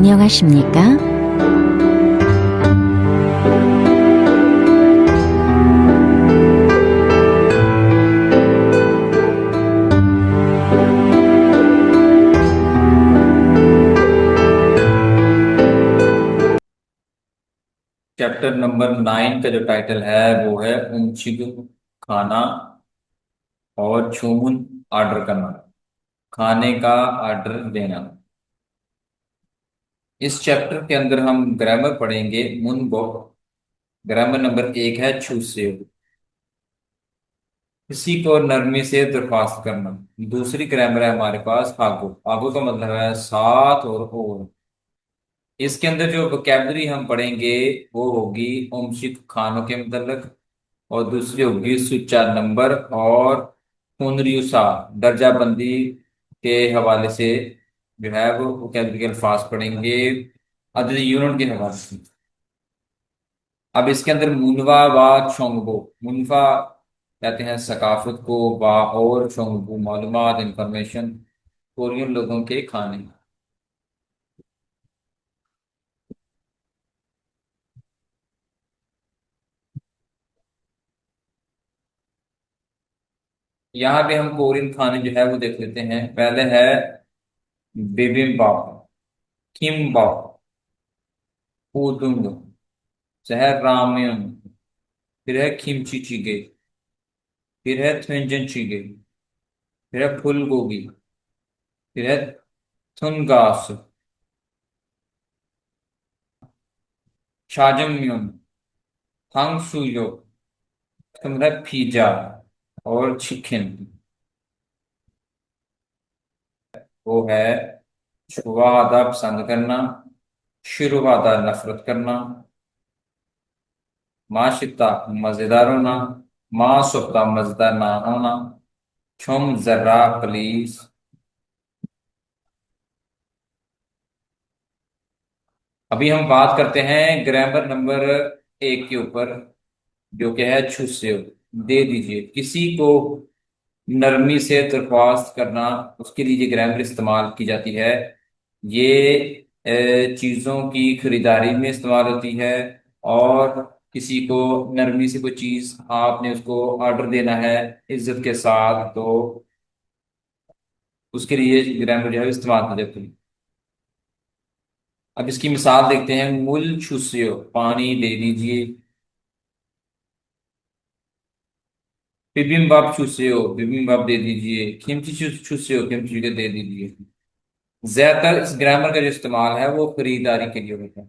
안녕하십니까? Chapter number 9 का जो title है वो है उमचिग खाना और छूमुन ऑर्डर करना, खाने का ऑर्डर देना। इस चैप्टर के अंदर हम ग्रामर पढ़ेंगे मुनबो। ग्रामर नंबर 1 है छूसे, किसी को नरमी से दरख्वास्त करना। दूसरी ग्रामर है हमारे पास आगो। आगो का मतलब है साथ और। इसके अंदर जो वोकैबलरी हम पढ़ेंगे वो होगी उमशिक खानों के मतलब, और दूसरी होगी सुच्चा नंबर और हुनरियुसा दर्जा बंदी के हवाले से जो है वो वोकैबलरी के अल्फाज पढ़ेंगे अदद यूनिट के हवाले से। अब इसके अंदर मुनवा व चोंगबो, मुनफा कहते हैं सकाफत को, वा और चोंगबो मालूमात इंफॉर्मेशन, कोरियन लोगों के खाने। यहाँ पे हम कोरियन खाने जो है वो देख लेते हैं। पहले है बिबिम्बाप, किम्बाप, उदुंग, शहर रामयन, फिर है किमची चिगे, फिर है थुनजन चिगे, फिर है फुल गोगी, फिर है थुनगास, शाजमयन, हांगसुयो, इसका मतलब है पिज्जा और चिकन। वो है शुरुआत पसंद करना, शुरुआत नफरत करना, माशिता मजेदार होना, मासुफ्ता मजेदार ना होना, छुम जर्रा प्लीज। अभी हम बात करते हैं ग्रामर नंबर 1 के ऊपर, जो कि है छुसे, दे दीजिए। किसी को नरमी से दरख्वास्त करना, उसके लिए ये ग्रामर इस्तेमाल की जाती है। ये चीज़ों की खरीदारी में इस्तेमाल होती है, और किसी को नरमी से कोई चीज़ आपने उसको ऑर्डर देना है इज्जत के साथ, तो उसके लिए ग्रामर जो है इस्तेमाल की जाती है। अब इसकी मिसाल देखते हैं। मुल छुसियो पानी दे दीजिए। बिबिम्बाप छुसियो बिबिम्बाप दे दीजिए। किमची छुसियो किमची के दे दीजिए। ज्यादातर इस ग्रामर का जो इस्तेमाल है वो खरीदारी के लिए होता है।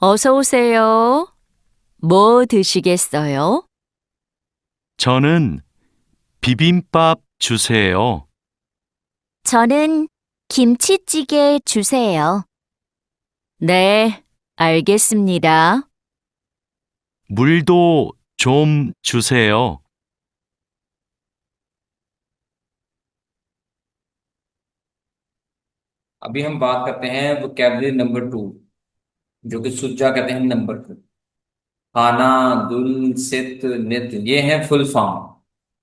어서 오세요. 뭐 드시겠어요? 저는 비빔밥 주세요. 저는 김치찌개 주세요. 네, 알겠습니다. 물도 좀 주세요. अभी हम बात करते हैं वोकैबुलरी नंबर 2, जो कि सुजा कहते हैं नंबर 2। खाना, दुल, सित, नित, ये है फुल फॉर्म,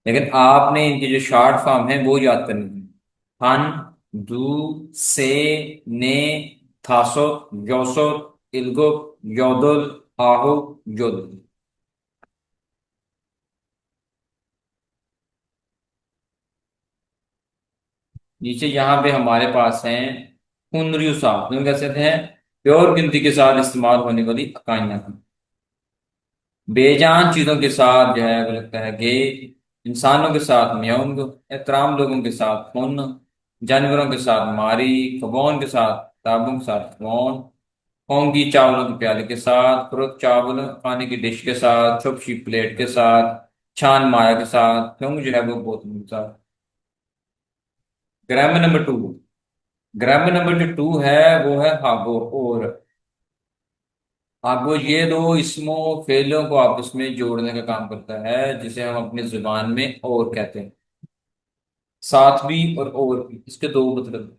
लेकिन आपने इनकी जो शॉर्ट फॉर्म है वो याद करनी है। खान, दू, से, ने, थासो, योसो, इल्गो, योदुल, आहो, योद। नीचे यहाँ पे हमारे पास हैं हुनरियुसा, हुन कैसे हैं प्योर गिनती के साथ इस्तेमाल होने वाली इकाइयां। बेजान चीजों के साथ जो है वो लगता है गे, इंसानों के साथ म्योंग, एहतराम लोगों के साथ फुन, जानवरों के साथ मारी, खगोन के साथ ताबुन के साथ कौन, होंगी चावलों के प्याले के साथ, पुरुत चावल खाने की डिश के साथ, छुपशी प्लेट के साथ, छान माया के साथ, क्यों जो है वो बोतल के साथ। ग्रामर नंबर 2, ग्रामर नंबर जो 2 है वो है हागो और। हागो ये दो इसमों फेलों को आपस में जोड़ने का काम करता है, जिसे हम अपनी जुबान में और कहते हैं। साथ भी और भी, इसके दो मतलब।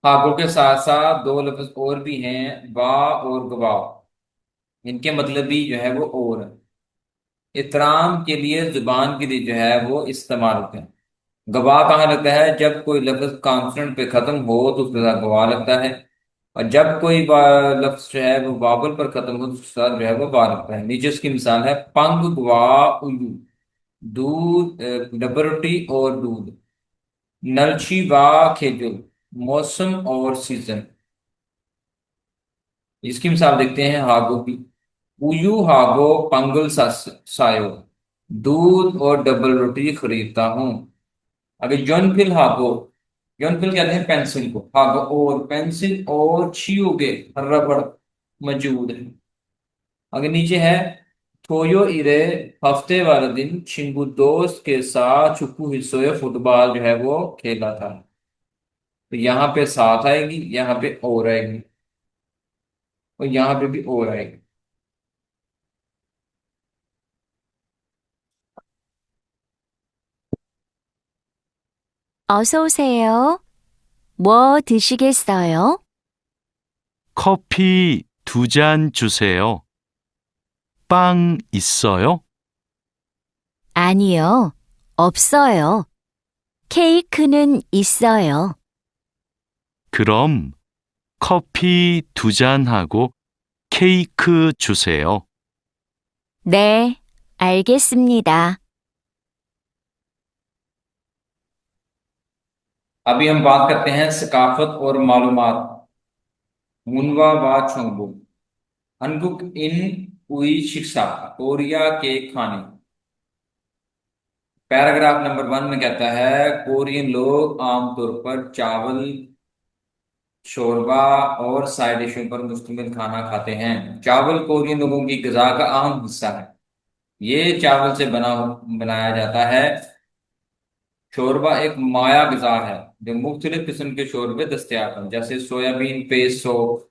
हागो के साथ साथ दो लफ्ज और भी हैं, वा और गवाह। इनके मतलब भी जो है वो और है। इतराम के लिए, जुबान के लिए जो है वो इस्तेमाल होते हैं। गवाह कहाँ लगता है? जब कोई लफ्ज कॉन्सोनेंट पे खत्म हो तो उसके साथ गवाह लगता है। और जब कोई लफ्ज जो है वो वावल पर खत्म हो तो उसके साथ जो है वो वाह लगता है। नीचे इसकी मिसाल है, पंग गवाह उल्लू, दूध डबर रोटी और दूध, नलची व खेजुर, मौसम और सीजन। इसकी मिसाल देखते हैं हागो की। उयू हागो पंगल सायो, दूध और डबल रोटी खरीदता हूँ। अगर यौनफिल हागो, यौनफिल कहते हैं पेंसिल को, हागो और पेंसिल और छियोगे रबड़ मौजूद है। अगर नीचे है, थोयो इरे हफ्ते वाले दिन छिंगू दोस्त के साथ चुकू हिस्सों फुटबॉल जो है वो खेला था। तो यहाँ पे साथ आएगी, यहाँ पे और आएगी, और यहाँ पे भी और आएगी। 어서 오세요. 뭐 드시겠어요? 커피 2잔 주세요. 빵 있어요? 아니요, 없어요. 케이크는 있어요. 그럼 커피 2잔하고 케이크 주세요. 네, 알겠습니다. अभी हम बात करते हैं सकाफत और मालूमात। मुनवा व छोंगबो, हनगुक इन हुई शिक्षा, कोरिया के खाने। पैराग्राफ नंबर 1 में कहता है, कोरियन लोग आमतौर पर चावल, शोरबा और साइड डिशों पर मुश्तमिल खाना खाते हैं। चावल कोरियन लोगों की ग़िज़ा का अहम हिस्सा है। ये चावल से बनाया जाता है। शोरबा एक माया ग़िज़ा है जो मुख्तलिफ किस्म के शोरबे दस्तयाब हैं, जैसे soybean paste soup,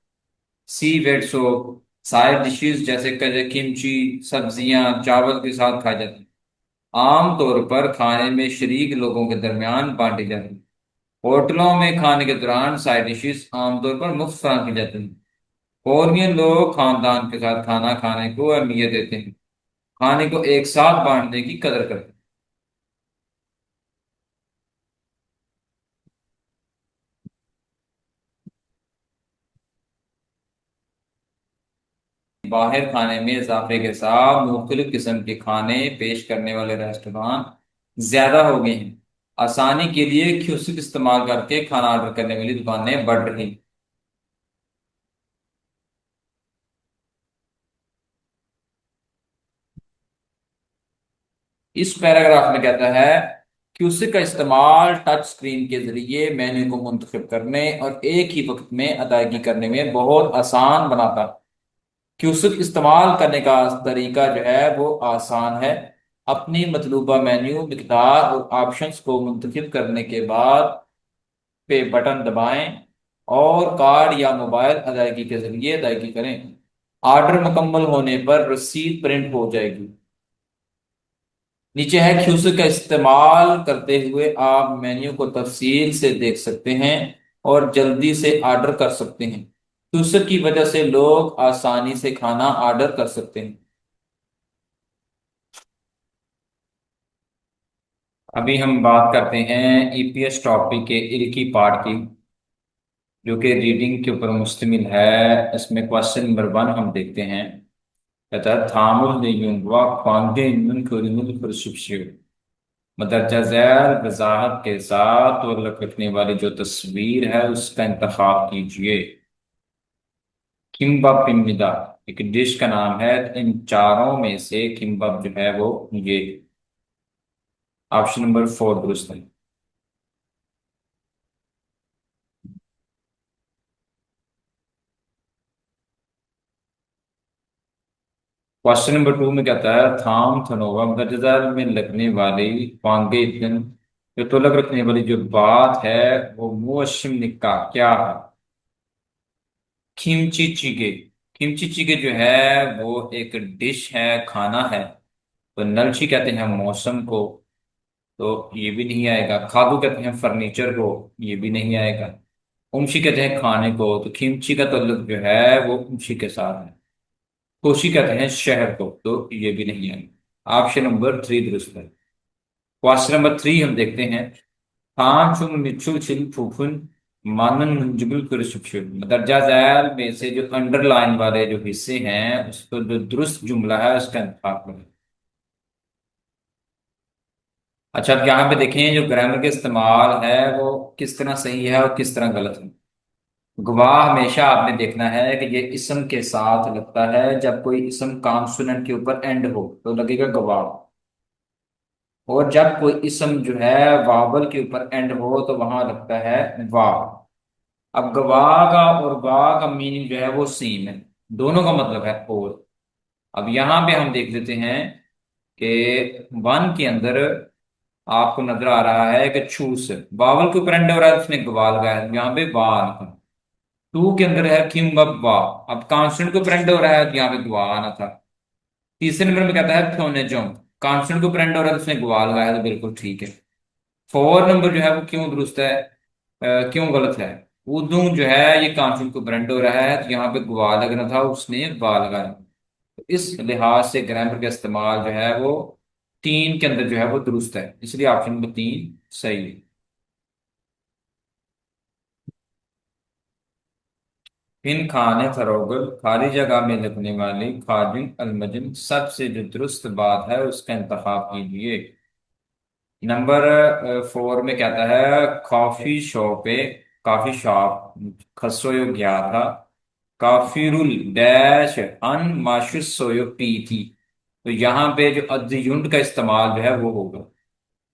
seaweed soup. Side dishes जैसे किमची, सब्जियां चावल के साथ खाई जाती हैं। आमतौर पर खाने में शरीक लोगों के दरमियान बांटी जाती हैं। होटलों में खाने के दौरान साइड डिशेस आमतौर पर मुफ्त फराहम की जाती हैं। कोरियन लोग खानदान के साथ खाना खाने को अहमियत देते हैं, खाने को एक साथ बांटने की कदर करते हैं। बाहर खाने में इजाफे के साथ मुख्तलिफ किस्म के खाने पेश करने वाले रेस्टोरेंट ज्यादा हो गए हैं। आसानी के लिए क्यूसिक इस्तेमाल करके खाना ऑर्डर करने वाली दुकानें बढ़ रही हैं। इस पैराग्राफ में कहता है, क्यूसिक का इस्तेमाल टच स्क्रीन के जरिए मेन्यू को मुंतखब करने और एक ही वक्त में अदायगी करने में बहुत आसान बनाता है। क्यूसिक इस्तेमाल करने का तरीका जो है वो आसान है। अपनी मतलूबा मेन्यू मिकदार और ऑप्शंस को मुंतखब करने के बाद पे बटन दबाएं और कार्ड या मोबाइल अदायगी के जरिए अदायगी करें। ऑर्डर मुकम्मल होने पर रसीद प्रिंट हो जाएगी। नीचे है, क्यूसिक का इस्तेमाल करते हुए आप मेन्यू को तफसील से देख सकते हैं और जल्दी से ऑर्डर कर सकते हैं। क्यूसिक की वजह से लोग आसानी से खाना ऑर्डर कर सकते हैं। अभी हम बात करते हैं ईपीएस टॉपिक के इल्की पार्ट की, जो कि रीडिंग के ऊपर मुश्तमिल है। इसमें क्वेश्चन नंबर 1 हम देखते हैं। कहता है, थामुल नेयुंगवा ख्वांगे इन्नन कुरिनुल फुरशुबशु। मदरजा झैल वजाहत के साथ तवल्लुक रखने वाली जो तस्वीर है उसका इंतखाब कीजिए। किम्बप पिम्मिदा एक डिश का नाम है। इन चारों में से किम्बप जो है वो ये ऑप्शन नंबर 4 दुरुस्त है। क्वेश्चन नंबर 2 में कहता है, थाम थनोवा मदरजा में लगने वाली वांगे इतन, जो तवल्लुक रखने वाली जो बात है वो मुअश्शिम निक्का क्या है? किमची चिगे। किमची चिगे जो है वो एक डिश है, खाना है। तो नलची कहते हैं मौसम को, तो ये भी नहीं आएगा। खादू कहते हैं फर्नीचर को, ये भी नहीं आएगा। उमशी कहते हैं खाने को, तो खिमची का ताल्लुक जो है वो उमशी के साथ है। कोशी कहते हैं शहर को, तो ये भी नहीं है। ऑप्शन नंबर 3 दुरुस्त है। क्वेश्चन नंबर 3 हम देखते हैं। हाँ चुंग मिचुल छिल फूफुन मानन मुंजबुल कुरशुक्षुल। दर्जा झैल में से जो अंडरलाइन वाले जो हिस्से हैं उस पर जो दुरुस्त जुमला है उसका इंतखाब करें। अच्छा, अब यहाँ पे देखें जो ग्रामर का इस्तेमाल है वो किस तरह सही है और किस तरह गलत है। गवाह हमेशा आपने देखना है कि ये इसम के साथ लगता है। जब कोई इसम कॉन्सोनेंट के ऊपर एंड हो तो लगेगा गवाह, और जब कोई इसम जो है वावल के ऊपर एंड हो तो वहां लगता है वाव। अब गवाह का और वाह का मीनिंग जो है वो सेम है, दोनों का मतलब है और। अब यहाँ पे हम देख लेते हैं कि वन के अंदर आपको नजर आ रहा है कि छूस वावल के ऊपर एंड हो रहा है, उसने गवाह लगाया है, यहाँ पे वाह लिखा। टू के अंदर है किम अब वाह, अब कॉन्स्टेंट के ऊपर एंड हो रहा है तो यहाँ पे गवाह आना था। तीसरे नंबर में कहता है फ्योने जोंग, कॉन्स्टेंट के ऊपर एंड हो रहा है तो उसने गवाह लगाया है, तो बिल्कुल ठीक है। 4 नंबर जो है वो क्यों दुरुस्त है, क्यों गलत है। उदू जो है ये कांचन को ब्रेंड हो रहा है, तो यहाँ पे गुआ लगना था, उसने वा लगाया। तो इस लिहाज से ग्रामर का इस्तेमाल जो है वो 3 के अंदर जो है वो दुरुस्त है, इसलिए ऑप्शन नंबर 3 सही है। इन खाने फरोगल खाली जगह में लगने वाली खादिम अलमजन सबसे जो दुरुस्त बात है उसका इंतखाब कीजिए। नंबर 4 में कहता है कॉफी शॉपे, कॉफी शॉप खसोयो गया था, काफिरुल डैश अन माशुस सोयो पी थी। तो यहाँ पे जो अद्युंड का इस्तेमाल जो है वो होगा।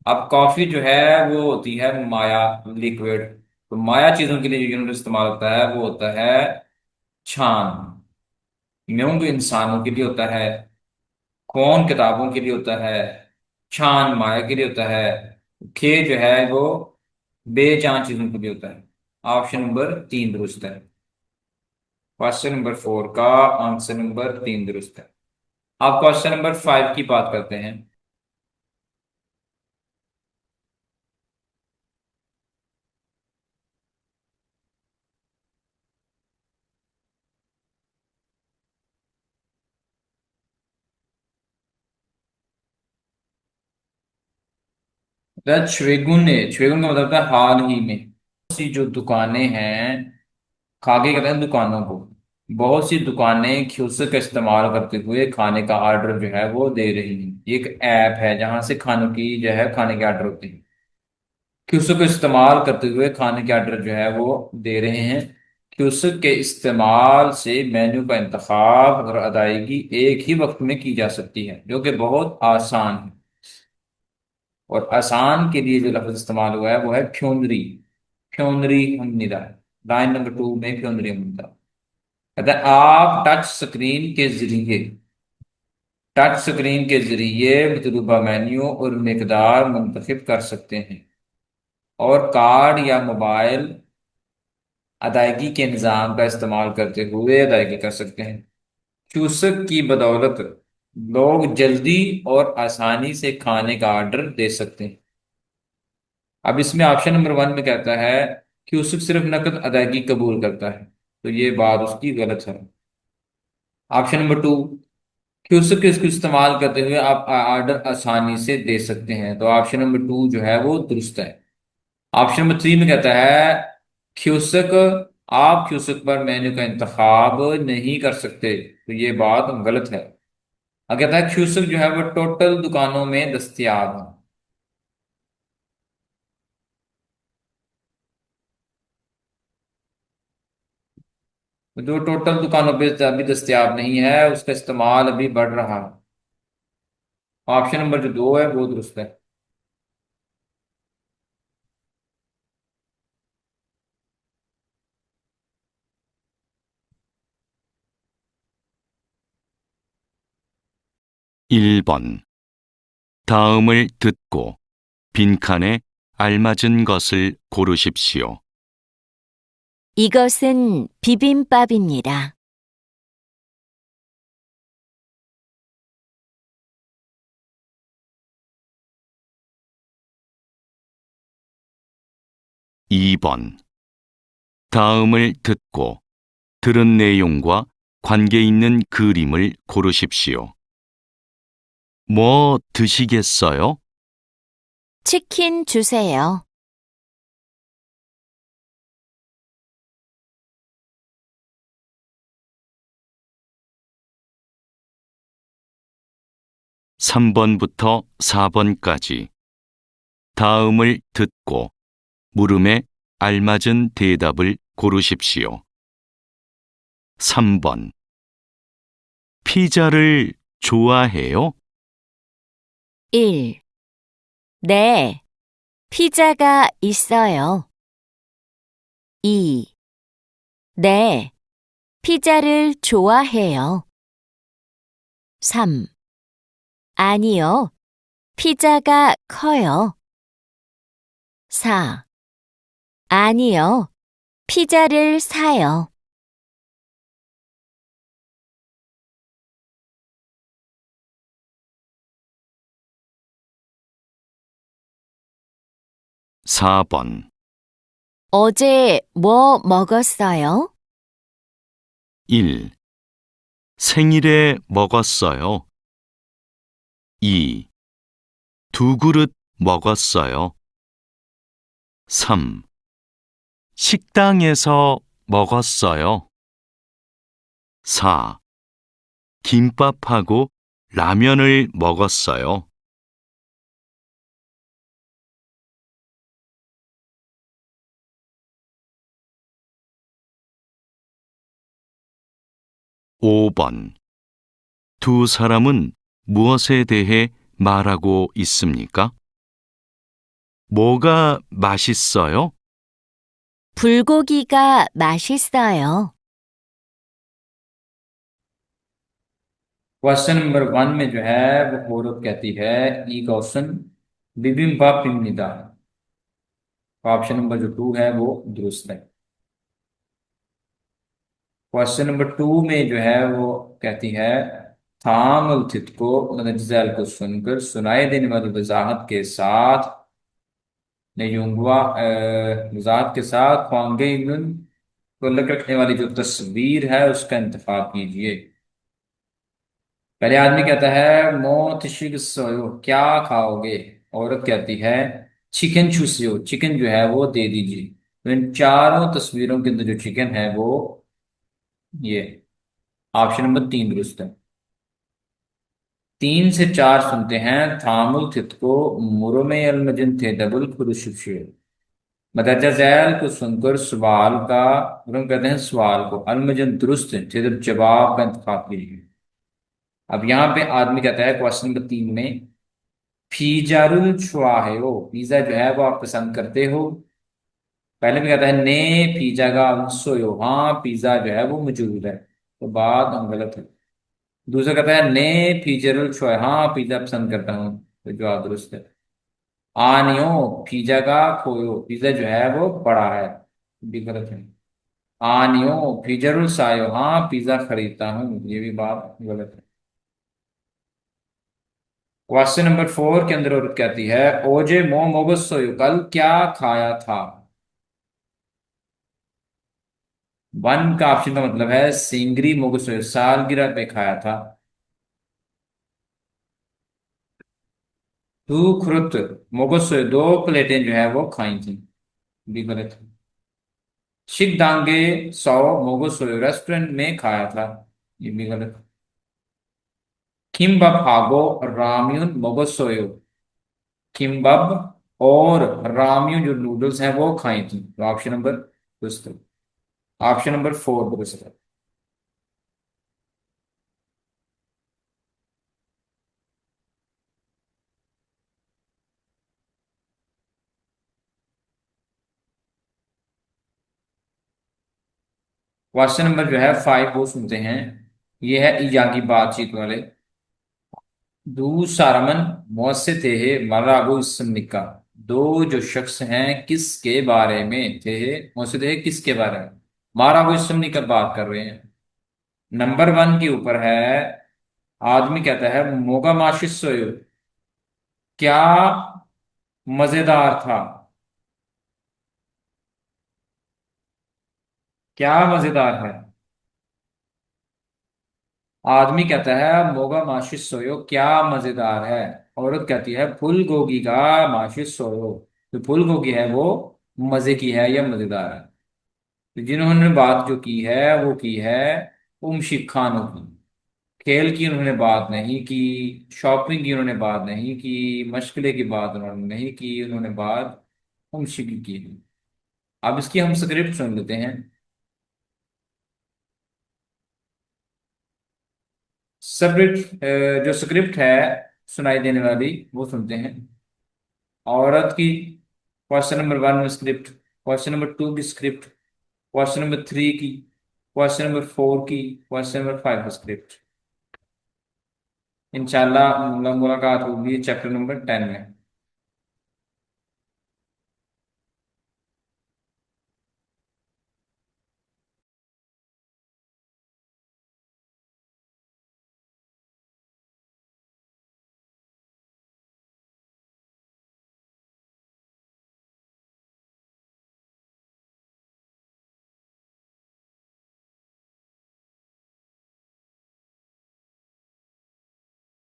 अब कॉफी जो है वो होती है माया, लिक्विड। तो माया चीजों के लिए जो यूनिट इस्तेमाल होता है वो होता है छान। म्यूंग इंसानों के लिए होता है, कौन किताबों के लिए होता है, छान माया के लिए होता है, खे जो है वो बेजान चीजों के लिए होता है। ऑप्शन नंबर 3 दुरुस्त है। क्वेश्चन नंबर 4 का आंसर नंबर 3 दुरुस्त है। अब क्वेश्चन नंबर 5 की बात करते हैं। छवेगुन का मतलब है हाल ही में। बहुत सी जो दुकानें हैं, खागे कहते हैं दुकानों को, बहुत सी दुकानें क्यूसक का इस्तेमाल करते हुए खाने का ऑर्डर जो है वो दे रही हैं। ये एक ऐप है जहां से खानों की जो है खाने के ऑर्डर होते हैं। क्यूसक को इस्तेमाल करते हुए खाने के ऑर्डर जो है वो दे रहे हैं। क्यूसक के इस्तेमाल से मेन्यू का इंतखाब और अदायगी एक ही वक्त में की जा सकती है, जो कि बहुत आसान है। और आसान के लिए जो लफ्ज इस्तेमाल हुआ है वो है फ्योनरी। फ्योनरी हमनिदा। लाइन नंबर 2 में फ्योनरी हमनिदा कहता है आप टच स्क्रीन के जरिए मतलूबा मेन्यू और मिकदार मुंतखब कर सकते हैं, और कार्ड या मोबाइल अदायगी के निज़ाम का इस्तेमाल करते हुए अदायगी कर सकते हैं। चूसक की बदौलत लोग जल्दी और आसानी से खाने का ऑर्डर दे सकते हैं। अब इसमें ऑप्शन नंबर 1 में कहता है कि उसक सिर्फ नकद अदायगी कबूल करता है, तो ये बात उसकी गलत है। ऑप्शन नंबर 2, कि उसक इसको इस्तेमाल करते हुए आप ऑर्डर आसानी से दे सकते हैं, तो ऑप्शन नंबर 2 जो है वो दुरुस्त है। ऑप्शन नंबर 3 में कहता है क्यूसक आप क्यूसक पर मेन्यू का इंतखाब नहीं कर सकते, तो ये बात गलत है। अब कहता है क्यूसक जो है वो टोटल दुकानों में दस्तयाब है। जो टोटल दुकानों पे अभी दस्तयाब नहीं है उसका इस्तेमाल अभी बढ़ रहा है। ऑप्शन नंबर जो 2 है वो दुरुस्त है। 일 번 다음을 듣고 빈칸에 알맞은 것을 고르십시오. 이것은 비빔밥입니다. 2번 다음을 듣고 들은 내용과 관계 있는 그림을 고르십시오. 뭐 드시겠어요? 치킨 주세요. 3번부터 4번까지 다음을 듣고 물음에 알맞은 대답을 고르십시오. 3번. 피자를 좋아해요? 1. 네, 피자가 있어요. 2. 네, 피자를 좋아해요. 3. 아니요, 피자가 커요. 4. 아니요, 피자를 사요. 4번. 어제 뭐 먹었어요? 1. 생일에 먹었어요. 2. 2그릇 먹었어요. 3. 식당에서 먹었어요. 4. 김밥하고 라면을 먹었어요. 5번. 두 사람은 무엇에 대해 말하고 있습니까? 뭐가 맛있어요? 불고기가 맛있어요. क्वेश्चन नंबर 1 में जो है वो औरत कहती है ई क्वेश्चन बिबिम्बापिनिदा। ऑप्शन नंबर जो 2 है वो दुरुस्त है। क्वेश्चन नंबर 2 में जो है वो कहती है थाम थित को नजैल को सुनकर सुनाई देने वाली वजाहत के साथ नेयुंगवा वजाहत के साथ ख्वांगे को लग रखने वाली जो तस्वीर है उसका इंतखाब कीजिए। पहले आदमी कहता है मो तिशिग सोयो, क्या खाओगे। औरत कहती है चिकन चूसियो, चिकन जो है वो दे दीजिए। तो इन चारों तस्वीरों के अंदर जो चिकन है वो ये ऑप्शन नंबर 3 दुरुस्त है। 3 से 4 सुनते हैं थामुल थित को मुरुमे अलमजन थे डबल खुरुशिफे। मदरजा झैल को सुनकर सवाल का हम कहते हैं सवाल को अलमजन दुरुस्त है, जब जवाब का इंतखाब कीजिए। अब यहाँ पे आदमी कहता है क्वेश्चन नंबर 3 में फीजारुल छुआहेओ, पिज्जा जो है वो आप पसंद करते हो। पहले में कहता है ने पिज्जा का सोयो, हाँ पिज्जा जो है वो मौजूद है, तो बात हम गलत है। दूसरा कहता है ने फीजरुल छुआ, हाँ पिज्जा पसंद करता हूँ, तो जवाब दुरुस्त है। आनियो पिज्जा का खोयो, पिज्जा जो है वो बड़ा है, भी गलत है। आनियो फीजरुल सायो, हाँ पिज्जा खरीदता हूँ, ये भी बात गलत है। क्वेश्चन नंबर 4 के अंदर औरत कहती है ओजे मो मोगसोयु, कल क्या खाया था। 1 का ऑप्शन का मतलब है सिंगरी मोगसोयु, सालगिरह पे खाया था। 2 खुरुत मोगसोयु, 2 प्लेटें जो है वो खाई थी, भी गलत है। शिकदांगे 100 मोगसोयु, रेस्टोरेंट में खाया था, ये भी गलत है। किम्बप हागो राम्यून मोगसोयु, किम्बप और राम्यून जो नूडल्स हैं वो खाई थी, तो ऑप्शन नंबर ऑप्शन नंबर 4 दुरुस्त है। क्वेश्चन नंबर जो है 5 वो सुनते हैं। ये है इजागी बातचीत वाले। दू सारमन मौसे थे मरागो इसमिका, दो जो शख्स हैं किसके बारे में थे, मौसे थे किसके बारे में, मारागो इसमिका बात कर रहे हैं। नंबर 1 के ऊपर है, आदमी कहता है मोगा माशिस सोयो, क्या मजेदार था। क्या मजेदार है। आदमी कहता है मोगा माशिस सोयो, क्या मजेदार है। औरत कहती है फुल गोगी का माशिस सोयो, जो फुल गोगी है वो मजे की है या मजेदार है। तो जिन्होंने बात जो की है वो की है उमशिक खानों की। खेल की उन्होंने बात नहीं की, शॉपिंग की उन्होंने बात नहीं की, मशगले की बात उन्होंने नहीं की, उन्होंने बात उमशिक की है। अब इसकी हम स्क्रिप्ट सुन लेते हैं। स्क्रिप्ट जो स्क्रिप्ट है सुनाई देने वाली वो सुनते हैं। औरत की क्वेश्चन नंबर 1 में स्क्रिप्ट, क्वेश्चन नंबर 2 की स्क्रिप्ट, क्वेश्चन नंबर 3 की, क्वेश्चन नंबर 4 की, क्वेश्चन नंबर 5 की स्क्रिप्ट। इंशाल्लाह मुलाकात होगी चैप्टर नंबर 10 में।